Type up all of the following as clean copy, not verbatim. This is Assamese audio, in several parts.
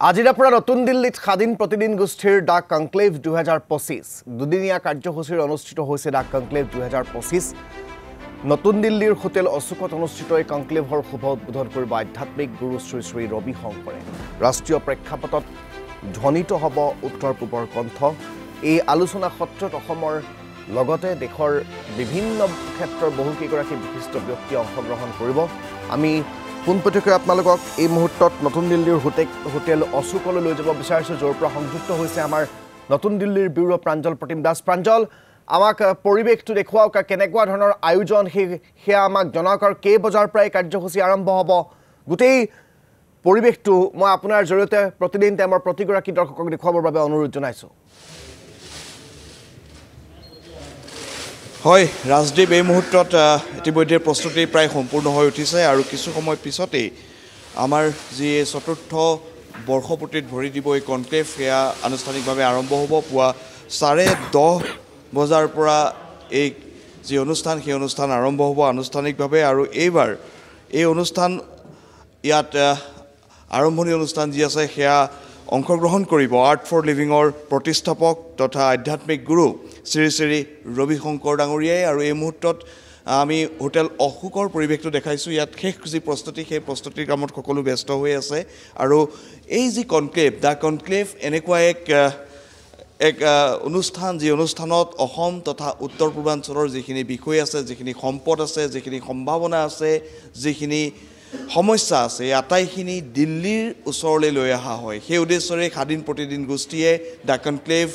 আজিৰ পৰা নতুন দিল্লীত স্বাধীন প্ৰতিদিন গোষ্ঠীৰ ডাক কনক্লেভ 2025 দুদিনীয়া কাৰ্যসূচীৰ অনুষ্ঠিত হৈছে ডাক কনক্লেভ 2025 নতুন দিল্লীৰ হোটেল অশোকত অনুষ্ঠিত এই কনক্লেভৰ শুভ উদ্বোধন কৰিব আধ্যাত্মিক গুৰু শ্ৰী শ্ৰী ৰবি শংকৰে ৰাষ্ট্ৰীয় প্ৰেক্ষাপটত ধ্বনিত হ'ব উত্তৰ পূবৰ কণ্ঠ এই আলোচনা সত্ৰত অসমৰ লগতে দেশৰ বিভিন্ন ক্ষেত্ৰৰ বহুকেইগৰাকী বিশিষ্ট ব্যক্তি অংশগ্ৰহণ কৰিব আমি পোনপটীয়াকৈ আপোনালোকক এই মুহূৰ্তত নতুন দিল্লীৰ হোটেল অশোকলৈ লৈ যাব বিচাৰিছোঁ য'ৰ পৰা সংযুক্ত হৈছে আমাৰ নতুন দিল্লীৰ ব্যুৰ' প্ৰাঞ্জল প্ৰতিম দাস প্ৰাঞ্জল আমাক পৰিৱেশটো দেখুৱাওক কেনেকুৱা ধৰণৰ আয়োজন সেয়া আমাক জনাওক আৰু কেই বজাৰ পৰা এই কাৰ্যসূচী আৰম্ভ হ'ব গোটেই পৰিৱেশটো মই আপোনাৰ জৰিয়তে প্ৰতিদিন টাইমৰ প্ৰতিগৰাকী দৰ্শকক দেখুৱাবৰ বাবে অনুৰোধ জনাইছোঁ হয় ৰাজদীপ এই মুহূৰ্তত ইতিমধ্যে প্ৰস্তুতি প্ৰায় সম্পূৰ্ণ হৈ উঠিছে আৰু কিছু সময় পিছতেই আমাৰ যি চতুৰ্থ বৰ্ষপূৰ্তিত ভৰি দিব এই কনক্লেভ সেয়া আনুষ্ঠানিকভাৱে আৰম্ভ হ'ব পুৱা 10:30 বজাৰ পৰা এই যি অনুষ্ঠান সেই অনুষ্ঠান আৰম্ভ হ'ব আনুষ্ঠানিকভাৱে আৰু এইবাৰ এই অনুষ্ঠান ইয়াত আৰম্ভণি অনুষ্ঠান যি আছে সেয়া অংশগ্ৰহণ কৰিব আৰ্ট ফৰ লিভিঙৰ প্ৰতিষ্ঠাপক তথা আধ্যাত্মিক গুৰু শ্ৰী শ্ৰী ৰবি শংকৰ ডাঙৰীয়াই আৰু এই মুহূৰ্তত আমি হোটেল অশোকৰ পৰিৱেশটো দেখাইছোঁ ইয়াত শেষ যি প্ৰস্তুতি সেই প্ৰস্তুতিৰ কামত সকলো ব্যস্ত হৈ আছে আৰু এই যি কনক্লেভ দ্য কনক্লেভ এনেকুৱা এক অনুষ্ঠান যি অনুষ্ঠানত অসম তথা উত্তৰ পূৰ্বাঞ্চলৰ যিখিনি বিষয় আছে যিখিনি সম্পদ আছে যিখিনি সম্ভাৱনা আছে যিখিনি সমস্যা আছে আটাইখিনি দিল্লীৰ ওচৰলৈ লৈ অহা হয় সেই উদ্দেশ্যৰে স্বাধীন প্ৰতিদিন গোষ্ঠীয়ে দ্য কনক্লেভ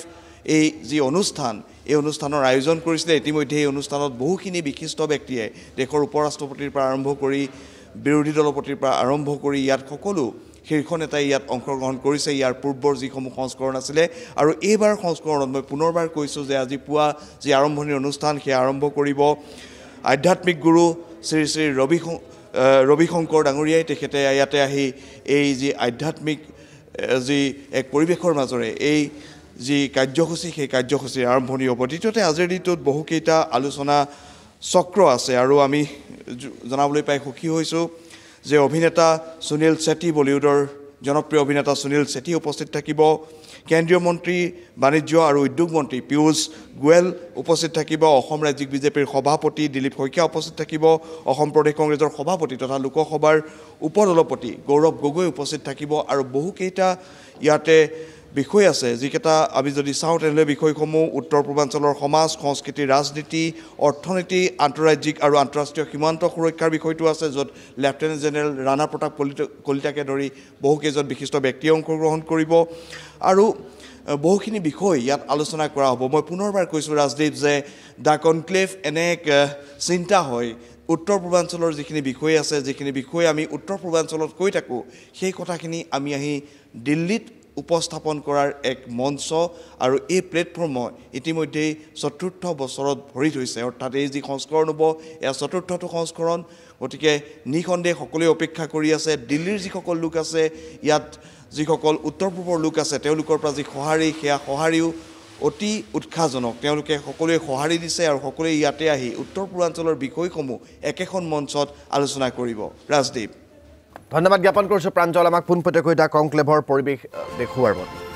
এই যি অনুষ্ঠান এই অনুষ্ঠানৰ আয়োজন কৰিছিলে ইতিমধ্যে এই অনুষ্ঠানত বহুখিনি বিশিষ্ট ব্যক্তিয়ে দেশৰ উপৰাষ্ট্ৰপতিৰ পৰা আৰম্ভ কৰি বিৰোধী দলপতিৰ পৰা আৰম্ভ কৰি ইয়াত সকলো শীৰ্ষ নেতাই ইয়াত অংশগ্ৰহণ কৰিছে ইয়াৰ পূৰ্বৰ যিসমূহ সংস্কৰণ আছিলে আৰু এইবাৰ সংস্কৰণত মই পুনৰবাৰ কৈছোঁ যে আজি পুৱা যি আৰম্ভণিৰ অনুষ্ঠান সেয়া আৰম্ভ কৰিব আধ্যাত্মিক গুৰু শ্ৰী শ্ৰী ৰবি শংকৰ ডাঙৰীয়াই তেখেতে ইয়াতে আহি এই যি আধ্যাত্মিক যি এক পৰিৱেশৰ মাজৰে এই যি কাৰ্যসূচী সেই কাৰ্যসূচীৰ আৰম্ভণি হ'ব দ্বিতীয়তে আজিৰ দিনটোত বহুকেইটা আলোচনা চক্ৰ আছে আৰু আমি জনাবলৈ পাই সুখী হৈছোঁ যে অভিনেতা সুনীল ছেট্টি বলিউডৰ জনপ্ৰিয় অভিনেতা সুনীল ছেট্টি উপস্থিত থাকিব কেন্দ্ৰীয় মন্ত্ৰী বাণিজ্য আৰু উদ্যোগ মন্ত্ৰী পীয়ূষ গোৱেল উপস্থিত থাকিব অসম ৰাজ্যিক বিজেপিৰ সভাপতি দিলীপ শইকীয়া উপস্থিত থাকিব অসম প্ৰদেশ কংগ্ৰেছৰ সভাপতি তথা লোকসভাৰ উপদলপতি গৌৰৱ গগৈ উপস্থিত থাকিব আৰু বহুকেইটা ইয়াতে বিষয় আছে যিকেইটা আমি যদি চাওঁ তেনেহ'লে বিষয়সমূহ উত্তৰ পূৰ্বাঞ্চলৰ সমাজ সংস্কৃতি ৰাজনীতি অৰ্থনীতি আন্তঃৰাজ্যিক আৰু আন্তঃৰাষ্ট্ৰীয় সীমান্ত সুৰক্ষাৰ বিষয়টো আছে য'ত লেফটেনেণ্ট জেনেৰেল ৰাণা প্ৰতাপ কলিতাকে ধৰি বহুকেইজন বিশিষ্ট ব্যক্তিয়ে অংশগ্ৰহণ কৰিব আৰু বহুখিনি বিষয় ইয়াত আলোচনা কৰা হ'ব মই পুনৰবাৰ কৈছোঁ ৰাজদীপ যে দ্য কনক্লেভ এনে এক চিন্তা হয় উত্তৰ পূৰ্বাঞ্চলৰ যিখিনি বিষয় আছে যিখিনি বিষয় আমি উত্তৰ পূৰ্বাঞ্চলত কৈ থাকোঁ সেই কথাখিনি আমি আহি দিল্লীত উপস্থাপন কৰাৰ এক মঞ্চ আৰু এই প্লেটফৰ্ম ইতিমধ্যেই চতুৰ্থ বছৰত ভৰি থৈছে অৰ্থাৎ এই যি সংস্কৰণ হ'ব এয়া চতুৰ্থটো সংস্কৰণ গতিকে নিঃসন্দেহে সকলোৱে অপেক্ষা কৰি আছে দিল্লীৰ যিসকল লোক আছে ইয়াত যিসকল উত্তৰ পূবৰ লোক আছে তেওঁলোকৰ পৰা যি সঁহাৰি সেয়া সঁহাৰিও অতি উৎসাহজনক তেওঁলোকে সকলোৱে সঁহাৰি দিছে আৰু সকলোৱে ইয়াতে আহি উত্তৰ পূৰ্বাঞ্চলৰ বিষয়সমূহ একেখন মঞ্চত আলোচনা কৰিব ৰাজদীপ ধন্যবাদ জ্ঞাপন কৰিছোঁ প্ৰাঞ্জল আমাক পোনপটীয়াকৈ দ্য কনক্লেভৰ পৰিৱেশ দেখুওৱাৰ বাবে